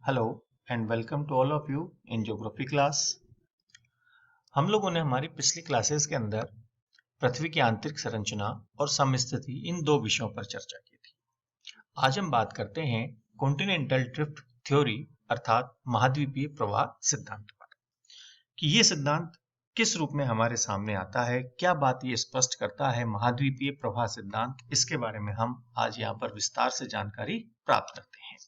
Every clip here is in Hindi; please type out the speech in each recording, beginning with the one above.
Hello and welcome to all of you in geography class. हम लोगों ने हमारी पिछली क्लासेस के अंदर पृथ्वी की आंतरिक संरचना और समस्थिति इन दो विषयों पर चर्चा की थी। आज हम बात करते हैं कॉन्टिनेंटल ड्रिफ्ट थ्योरी अर्थात महाद्वीपीय प्रवाह सिद्धांत पर कि ये सिद्धांत किस रूप में हमारे सामने आता है, क्या बात ये स्पष्ट करता है महाद्वीपीय प्रवाह सिद्धांत, इसके बारे में हम आज यहाँ पर विस्तार से जानकारी प्राप्त करते हैं।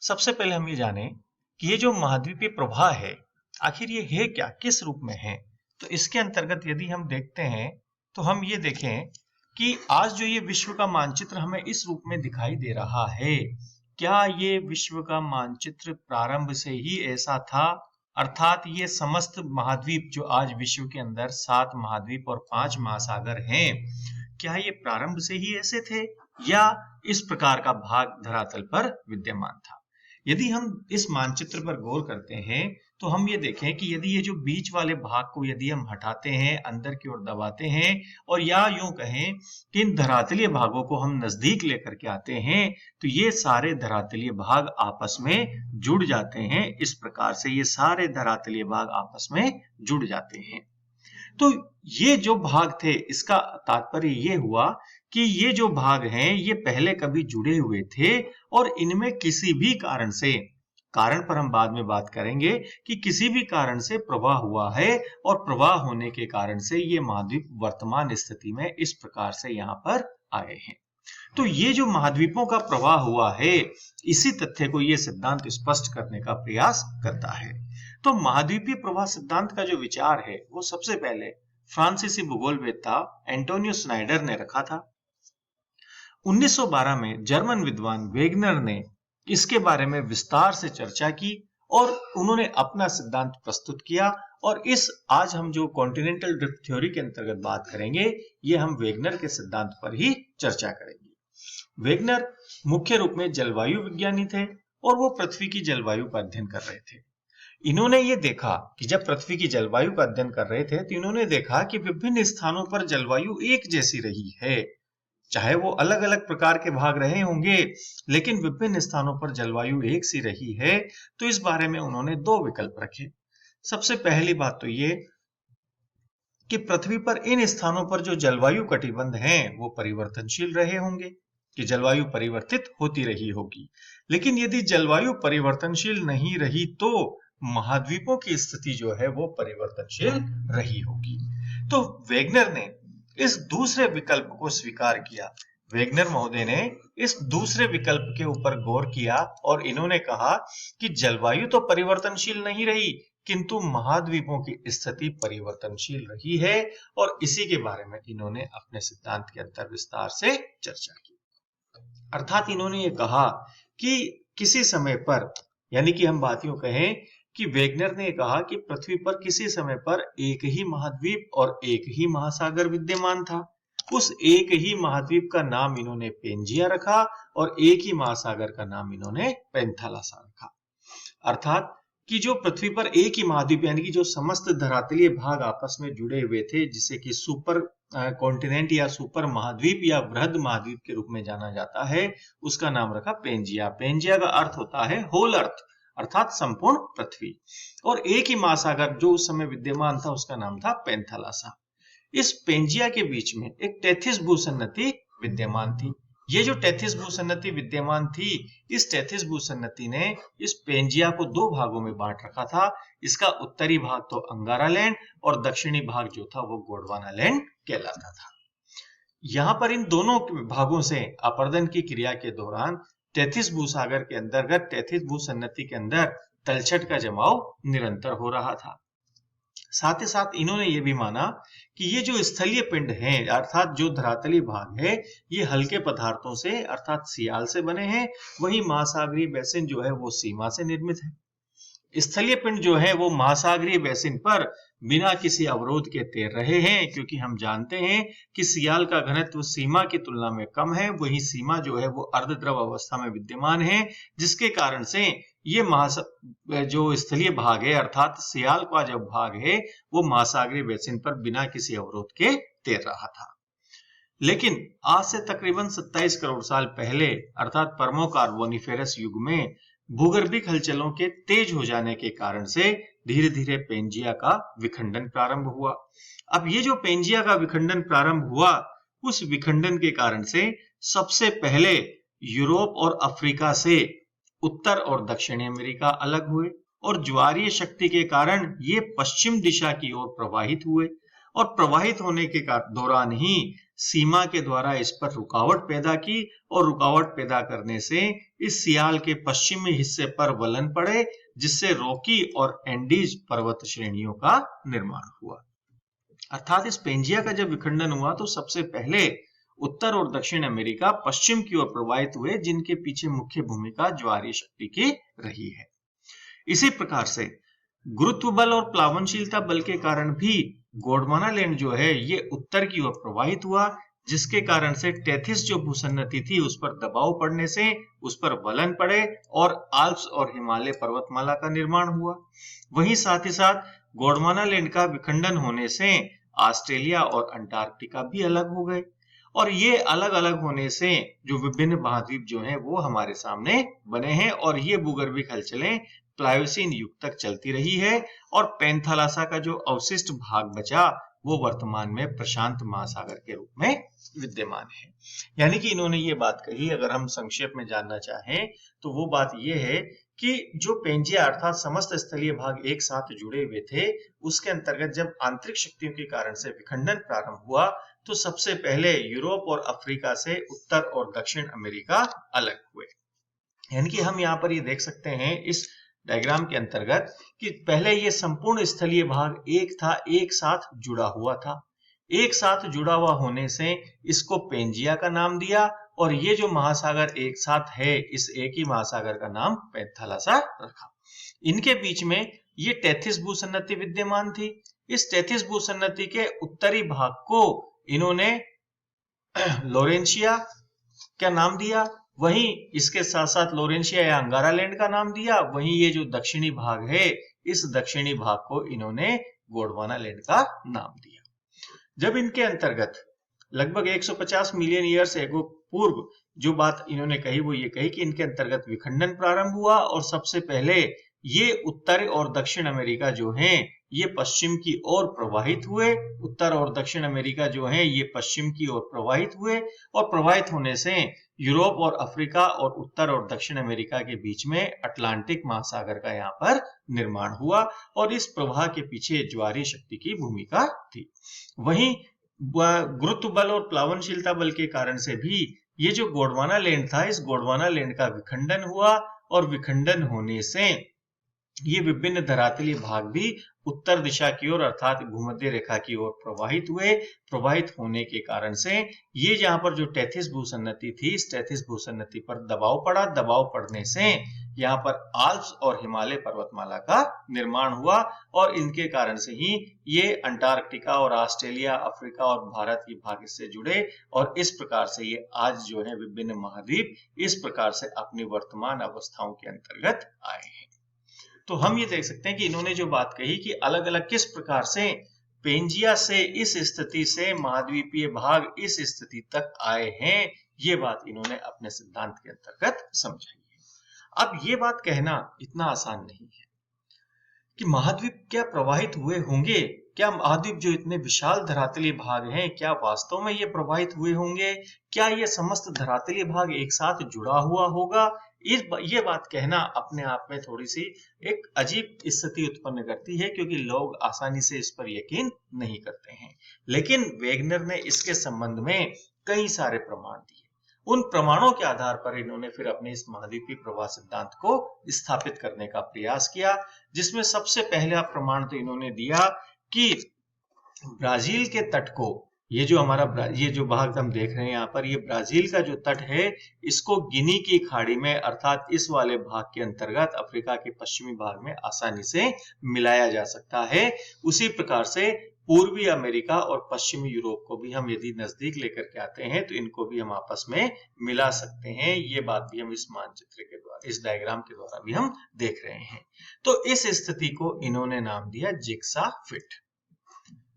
सबसे पहले हम ये जानें कि ये जो महाद्वीपीय प्रवाह है आखिर ये है क्या, किस रूप में है। तो इसके अंतर्गत यदि हम देखते हैं तो हम ये देखें कि आज जो ये विश्व का मानचित्र हमें इस रूप में दिखाई दे रहा है, क्या ये विश्व का मानचित्र प्रारंभ से ही ऐसा था? अर्थात ये समस्त महाद्वीप जो आज विश्व के अंदर 7 महाद्वीप और 5 महासागर हैं, क्या ये प्रारंभ से ही ऐसे थे या इस प्रकार का भाग धरातल पर विद्यमान था? यदि हम इस मानचित्र पर गौर करते हैं तो हम ये देखें कि यदि ये जो बीच वाले भाग को यदि हम हटाते हैं, अंदर की ओर दबाते हैं और या यूं कहें कि इन धरातलीय भागों को हम नजदीक लेकर के आते हैं तो ये सारे धरातलीय भाग आपस में जुड़ जाते हैं। इस प्रकार से ये सारे धरातलीय भाग आपस में जुड़ जाते हैं। तो ये जो भाग थे इसका तात्पर्य ये हुआ कि ये जो भाग हैं ये पहले कभी जुड़े हुए थे और इनमें किसी भी कारण से, कारण पर हम बाद में बात करेंगे कि किसी भी कारण से प्रवाह हुआ है और प्रवाह होने के कारण से ये महाद्वीप वर्तमान स्थिति में इस प्रकार से यहाँ पर आए हैं। तो ये जो महाद्वीपों का प्रवाह हुआ है इसी तथ्य को ये सिद्धांत स्पष्ट करने का प्रयास करता है। तो महाद्वीपीय प्रवाह सिद्धांत का जो विचार है वो सबसे पहले फ्रांसीसी भूगोलवेत्ता एंटोनियो स्नाइडर ने रखा था। 1912 में जर्मन विद्वान वेगनर ने इसके बारे में विस्तार से चर्चा की और उन्होंने अपना सिद्धांत प्रस्तुत किया और इस आज हम जो कॉन्टिनेंटल ड्रिफ्ट थ्योरी के अंतर्गत बात करेंगे ये हम वेगनर के सिद्धांत पर ही चर्चा करेंगे। वेगनर मुख्य रूप में जलवायु विज्ञानी थे और वो पृथ्वी की जलवायु का अध्ययन कर रहे थे। इन्होंने ये देखा कि जब पृथ्वी की जलवायु का अध्ययन कर रहे थे तो इन्होंने देखा कि विभिन्न स्थानों पर जलवायु एक जैसी रही है, चाहे वो अलग अलग प्रकार के भाग रहे होंगे लेकिन विभिन्न स्थानों पर जलवायु एक सी रही है। तो इस बारे में उन्होंने दो विकल्प रखे। सबसे पहली बात तो ये कि पृथ्वी पर इन स्थानों पर जो जलवायु कटिबंध हैं वो परिवर्तनशील रहे होंगे, कि जलवायु परिवर्तित होती रही होगी। लेकिन यदि जलवायु परिवर्तनशील नहीं रही तो महाद्वीपों की स्थिति जो है वो परिवर्तनशील रही होगी। तो वेगनर ने इस दूसरे विकल्प को स्वीकार किया। वेगनर महोदय ने इस दूसरे विकल्प के ऊपर गौर किया और इन्होंने कहा कि जलवायु तो परिवर्तनशील नहीं रही किंतु महाद्वीपों की स्थिति परिवर्तनशील रही है और इसी के बारे में इन्होंने अपने सिद्धांत के अंदर विस्तार से चर्चा की। अर्थात इन्होंने ये कहा कि किसी समय पर, यानी कि हम बात यूं कहें कि वेगनर ने कहा कि पृथ्वी पर किसी समय पर एक ही महाद्वीप और एक ही महासागर विद्यमान था। उस एक ही महाद्वीप का नाम इन्होंने पेंजिया रखा और एक ही महासागर का नाम इन्होंने पेंथालासा रखा। अर्थात कि जो पृथ्वी पर एक ही महाद्वीप यानी कि जो समस्त धरातलीय भाग आपस में जुड़े हुए थे, जिसे कि सुपर कॉन्टिनेंट या सुपर महाद्वीप या बृहद महाद्वीप के रूप में जाना जाता है, उसका नाम रखा पेंजिया। पेंजिया का अर्थ होता है होल अर्थ, अर्थात संपूर्ण पृथ्वी। और एक ही महासागर जो उस समय विद्यमान था उसका नाम था पेंथालासा। इस पेंजिया के बीच में एक टेथिस भूसन्नति विद्यमान थी। ये जो टेथिस भूसन्नति विद्यमान थी, इस टेथिस भूसन्नति ने इस पेंजिया को दो भागों में बांट रखा था। इसका उत्तरी भाग तो अंगारा लैंड और दक्षिणी भाग जो था वो गोंडवाना लैंड कहलाता था। यहाँ पर इन दोनों भागों से अपर्दन की क्रिया के दौरान टेथिस भूसागर के अंतर्गत टेथिस भूसन्नति के अंदर तलछट का जमाव निरंतर हो रहा था। साथ ही साथ इन्होंने ये भी माना कि ये जो स्थलीय पिंड हैं अर्थात जो धरातलीय भाग है ये हल्के पदार्थों से अर्थात सियाल से बने हैं, वही महासागरीय बेसिन जो है वो सीमा से निर्मित है। स्थलीय पिंड जो है वो महासागरीय बेसिन पर बिना किसी अवरोध के तैर रहे हैं, क्योंकि हम जानते हैं कि सियाल का घनत्व सीमा की तुलना में कम है, वही सीमा जो है वो अर्धद्रव अवस्था में विद्यमान है, जिसके कारण से ये जो स्थलीय भाग है अर्थात सियाल का जो भाग है वो महासागरीय बेसिन पर बिना किसी अवरोध के तैर रहा था। लेकिन आज से तकरीबन 27 करोड़ साल पहले अर्थात पर्मो कार्बोनिफेरस युग में भूगर्भिक हलचलों के तेज हो जाने के कारण से धीरे धीरे पेंजिया का विखंडन प्रारंभ हुआ। अब ये जो पेंजिया का विखंडन प्रारंभ हुआ, उस विखंडन के कारण से सबसे पहले यूरोप और अफ्रीका से उत्तर और दक्षिणी अमेरिका अलग हुए और ज्वारीय शक्ति के कारण ये पश्चिम दिशा की ओर प्रवाहित हुए और प्रवाहित होने के दौरान ही सीमा के द्वारा इस पर रुकावट पैदा की और रुकावट पैदा करने से इस सियाल के पश्चिमी हिस्से पर वलन पड़े, जिससे रॉकी और एंडीज पर्वत श्रेणियों का निर्माण हुआ। अर्थात इस पेंजिया का जब विखंडन हुआ तो सबसे पहले उत्तर और दक्षिण अमेरिका पश्चिम की ओर प्रवाहित हुए, जिनके पीछे मुख्य भूमिका ज्वारीय शक्ति की रही है। इसी प्रकार से गुरुत्व बल और प्लावनशीलता बल के कारण भी गोंडवाना लैंड जो है ये उत्तर की ओर प्रवाहित हुआ, जिसके कारण से टेथिस जो भूसन्नति थी उस पर दबाव पड़ने से उस पर वलन पड़े और आल्प्स और हिमालय पर्वतमाला का निर्माण हुआ। वहीं साथ ही साथ गोंडवाना लैंड का विखंडन होने से ऑस्ट्रेलिया और अंटार्कटिका भी अलग हो गए और ये अलग अलग होने से जो विभिन्न महाद्वीप जो हैं वो हमारे सामने बने हैं और ये भूगर्भिक हलचलें प्लायोसीन युग तक चलती रही है और पेंथालासा का जो अवशिष्ट भाग बचा वो वर्तमान में प्रशांत महासागर के रूप में विद्यमान है। यानी कि इन्होंने ये बात कही, अगर हम संक्षेप में जानना चाहें तो वो बात ये है कि जो पेंजिया अर्थात समस्त स्थलीय भाग एक साथ जुड़े हुए थे, उसके अंतर्गत जब आंतरिक शक्तियों के कारण से विखंडन प्रारंभ हुआ तो सबसे पहले यूरोप और अफ्रीका से उत्तर और दक्षिण अमेरिका अलग हुए। यानी कि हम यहाँ पर ये देख सकते हैं इस डायग्राम के अंतर्गत कि पहले ये संपूर्ण स्थलीय भाग एक था, एक साथ जुड़ा हुआ था। एक साथ जुड़ा हुआ होने से इसको पेंजिया का नाम दिया और ये जो महासागर एक साथ है, इस एक ही महासागर का नाम पेंथालासा रखा। इनके बीच में ये टेथिस भूसन्नति विद्यमान थी। इस टेथिस भूसन्नति के उत्तरी भाग को इन्होंने लोरेंशिया क्या नाम दिया, वहीं इसके साथ साथ लोरेंशिया या अंगारा लैंड का नाम दिया। वहीं ये जो दक्षिणी भाग है, इस दक्षिणी भाग को इन्होंने गोंडवाना लैंड का नाम दिया। जब इनके अंतर्गत लगभग 150 मिलियन ईयर्स एगो पूर्व जो बात इन्होंने कही वो ये कही कि इनके अंतर्गत विखंडन प्रारंभ हुआ और सबसे पहले ये उत्तर और दक्षिण अमेरिका जो हैं ये पश्चिम की ओर प्रवाहित हुए। उत्तर और दक्षिण अमेरिका जो हैं ये पश्चिम की ओर प्रवाहित हुए और प्रवाहित होने से यूरोप और अफ्रीका और उत्तर और दक्षिण अमेरिका के बीच में अटलांटिक महासागर का यहाँ पर निर्माण हुआ और इस प्रवाह के पीछे ज्वारीय शक्ति की भूमिका थी। वहीं गुरुत्व बल और प्लावनशीलता बल के कारण से भी ये जो गोंडवाना लैंड था, इस गोंडवाना लैंड का विखंडन हुआ और विखंडन होने से ये विभिन्न धरातलीय भाग भी उत्तर दिशा की ओर अर्थात भूमध्य रेखा की ओर प्रवाहित हुए। प्रवाहित होने के कारण से ये यहाँ पर जो टेथिस भूसन्नति थी, इस टेथिस भूसन्नति पर दबाव पड़ा। दबाव पड़ने से यहाँ पर आल्प्स और हिमालय पर्वतमाला का निर्माण हुआ और इनके कारण से ही ये अंटार्कटिका और ऑस्ट्रेलिया, अफ्रीका और भारत के भाग से जुड़े और इस प्रकार से ये आज जो है विभिन्न महाद्वीप इस प्रकार से अपनी वर्तमान अवस्थाओं के अंतर्गत आए हैं। तो हम ये देख सकते हैं कि इन्होंने जो बात कही कि अलग अलग किस प्रकार से पेंजिया से इस स्थिति से महाद्वीपीय भाग इस स्थिति तक आए हैं, ये बात इन्होंने अपने सिद्धांत के अंतर्गत समझाई है। अब ये बात कहना इतना आसान नहीं है कि महाद्वीप क्या प्रवाहित हुए होंगे, क्या महाद्वीप जो इतने विशाल धरातलीय भाग हैं क्या वास्तव में ये प्रवाहित हुए होंगे, क्या ये समस्त धरातलीय भाग एक साथ जुड़ा हुआ होगा। ये बात कहना अपने आप में थोड़ी सी एक अजीब स्थिति उत्पन्न करती है क्योंकि लोग आसानी से इस पर यकीन नहीं करते हैं। लेकिन वेगनर ने इसके संबंध में कई सारे प्रमाण दिए। उन प्रमाणों के आधार पर इन्होंने फिर अपने इस महाद्वीपीय प्रवाह सिद्धांत को स्थापित करने का प्रयास किया, जिसमें सबसे पहला प्रमाण तो इन्होंने दिया कि ब्राजील के तट को, ये जो हमारा ये जो भाग हम देख रहे हैं यहाँ पर, ये ब्राजील का जो तट है इसको गिनी की खाड़ी में अर्थात इस वाले भाग के अंतर्गत अफ्रीका के पश्चिमी भाग में आसानी से मिलाया जा सकता है। उसी प्रकार से पूर्वी अमेरिका और पश्चिमी यूरोप को भी हम यदि नजदीक लेकर के आते हैं तो इनको भी हम आपस में मिला सकते हैं। ये बात भी हम इस मानचित्र के द्वारा, इस डायग्राम के द्वारा भी हम देख रहे हैं। तो इस स्थिति को इन्होंने नाम दिया जिग्सा फिट।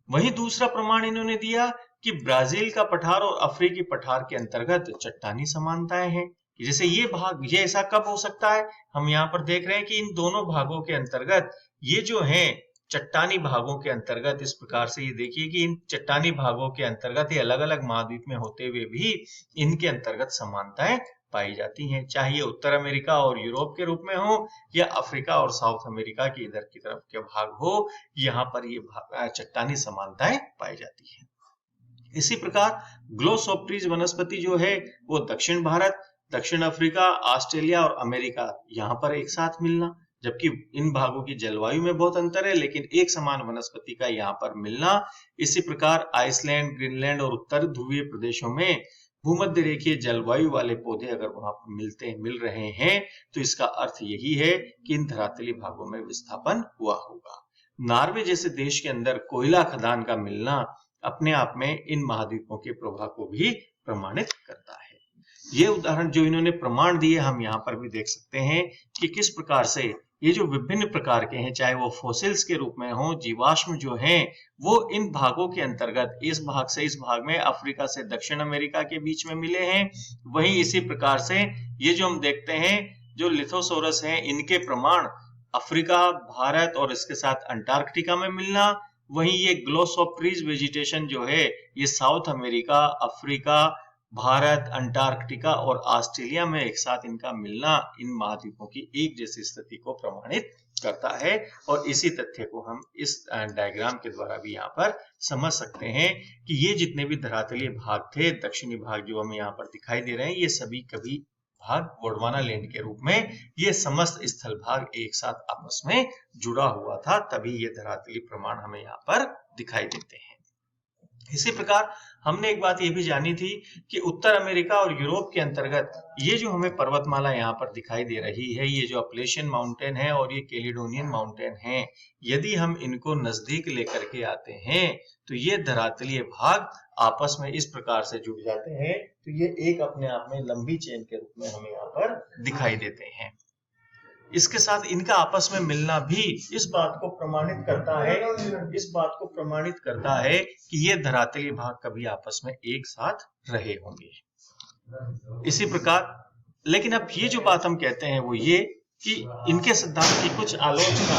वहीं दूसरा प्रमाण इन्होंने दिया कि ब्राजील का पठार और अफ्रीकी पठार के अंतर्गत चट्टानी समानताएं हैं, जैसे ये भाग, ये ऐसा कब हो सकता है? हम यहाँ पर देख रहे हैं कि इन दोनों भागों के अंतर्गत ये जो है चट्टानी भागों के अंतर्गत, इस प्रकार से ये देखिए कि इन चट्टानी भागों के अंतर्गत ये अलग अलग महाद्वीप में होते हुए भी इनके अंतर्गत समानताएं पाई जाती हैं, चाहे ये उत्तर अमेरिका और यूरोप के रूप में हो या अफ्रीका और साउथ अमेरिका के इधर की तरफ के भाग हो, यहाँ पर ये चट्टानी समानताएं पाई जाती है। इसी प्रकार ग्लोसोप्ट्रीज वनस्पति जो है वो दक्षिण भारत, दक्षिण अफ्रीका, ऑस्ट्रेलिया और अमेरिका यहाँ पर एक साथ मिलना, जबकि इन भागों की जलवायु में बहुत अंतर है लेकिन एक समान वनस्पति का यहाँ पर मिलना। इसी प्रकार आइसलैंड, ग्रीनलैंड और उत्तर ध्रुवीय प्रदेशों में भूमध्य रेखीय जलवायु वाले पौधे अगर वहां पर मिल रहे हैं तो इसका अर्थ यही है कि इन धरातली भागों में विस्थापन हुआ होगा। नॉर्वे जैसे देश के अंदर कोयला खदान का मिलना अपने आप में इन महाद्वीपों के प्रभाव को भी प्रमाणित करता है। ये उदाहरण जो इन्होंने प्रमाण दिए हम यहाँ पर भी देख सकते हैं कि किस प्रकार से ये जो विभिन्न प्रकार के हैं, चाहे वो फॉसिल्स के रूप में हो, जीवाश्म जो हैं, वो इन भागों के अंतर्गत इस भाग से इस भाग में, अफ्रीका से दक्षिण अमेरिका के बीच में मिले हैं। वहीं इसी प्रकार से ये जो हम देखते हैं जो लिथोसोरस हैं, इनके प्रमाण अफ्रीका, भारत और इसके साथ अंटार्कटिका में मिलना। वहीं ये ग्लोसोप्ट्रीज वेजिटेशन जो है ये south America, Africa, Bharat, Antarctica और ऑस्ट्रेलिया में एक साथ इनका मिलना इन महाद्वीपों की एक जैसी स्थिति को प्रमाणित करता है। और इसी तथ्य को हम इस डायग्राम के द्वारा भी यहाँ पर समझ सकते हैं कि ये जितने भी धरातलीय भाग थे, दक्षिणी भाग जो हमें यहाँ पर दिखाई दे रहे हैं, ये सभी कभी भाग गोंडवाना लैंड के रूप में ये समस्त स्थल भाग एक साथ आपस में जुड़ा हुआ था, तभी ये धरातलीय प्रमाण हमें यहाँ पर दिखाई देते हैं। इसी प्रकार हमने एक बात ये भी जानी थी कि उत्तर अमेरिका और यूरोप के अंतर्गत ये जो हमें पर्वतमाला यहाँ पर दिखाई दे रही है, ये जो अपलेशियन माउंटेन है और ये कैलिडोनियन माउंटेन है, यदि हम इनको नजदीक लेकर के आते हैं तो ये धरातलीय भाग आपस में इस प्रकार से जुड़ जाते हैं, तो ये एक अपने आप में लंबी चेन के रूप में हमें यहाँ पर दिखाई देते हैं। इसके साथ इनका आपस में मिलना भी इस बात को प्रमाणित करता है कि ये धरातलीय भाग कभी आपस में एक साथ रहे होंगे। इसी प्रकार लेकिन अब ये जो बात हम कहते हैं वो ये कि इनके सिद्धांत की कुछ आलोचना,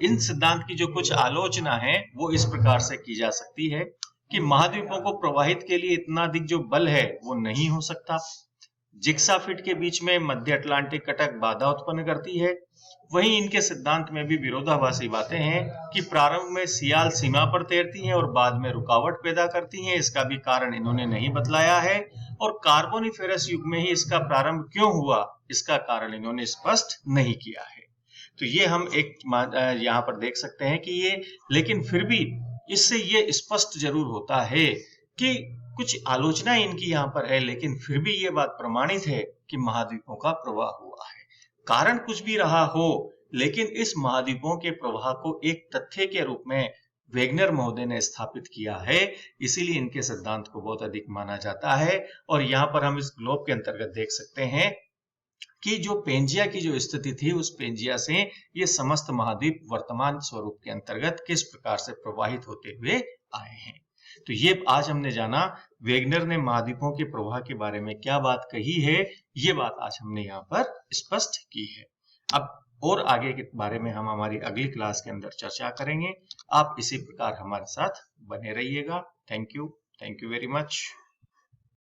इन सिद्धांत की जो कुछ आलोचना है वो इस प्रकार से की जा सकती है कि महाद्वीपों को प्रवाहित के लिए इतना अधिक जो बल है वो नहीं हो सकता। जिग्सा फिट के बीच में मध्य अटलांटिक कटक बाधा उत्पन्न करती है। वहीं इनके सिद्धांत में भी विरोधाभासी बातें हैं कि प्रारंभ में सियाल सीमा पर तैरती हैं और बाद में रुकावट पैदा करती हैं, इसका भी कारण इन्होंने नहीं बतलाया है। और कार्बोनिफेरस युग में ही इसका प्रारंभ क्यों हुआ, इसका कारण इन्होंने स्पष्ट नहीं किया है। तो ये हम एक यहाँ पर देख सकते हैं कि ये, लेकिन फिर भी इससे ये स्पष्ट जरूर होता है कि कुछ आलोचना इनकी यहाँ पर है, लेकिन फिर भी ये बात प्रमाणित है कि महाद्वीपों का प्रवाह हुआ है। कारण कुछ भी रहा हो, लेकिन इस महाद्वीपों के प्रवाह को एक तथ्य के रूप में वेगनर महोदय ने स्थापित किया है, इसीलिए इनके सिद्धांत को बहुत अधिक माना जाता है। और यहाँ पर हम इस ग्लोब के अंतर्गत देख सकते हैं कि जो पेंजिया की जो स्थिति थी, उस पेंजिया से ये समस्त महाद्वीप वर्तमान स्वरूप के अंतर्गत किस प्रकार से प्रवाहित होते हुए आए हैं। तो ये आज हमने जाना वेगनर ने महाद्वीपों के प्रवाह के बारे में क्या बात कही है, ये बात आज हमने यहाँ पर स्पष्ट की है। अब और आगे के बारे में हम हमारी अगली क्लास के अंदर चर्चा करेंगे। आप इसी प्रकार हमारे साथ बने रहिएगा। Thank you very much.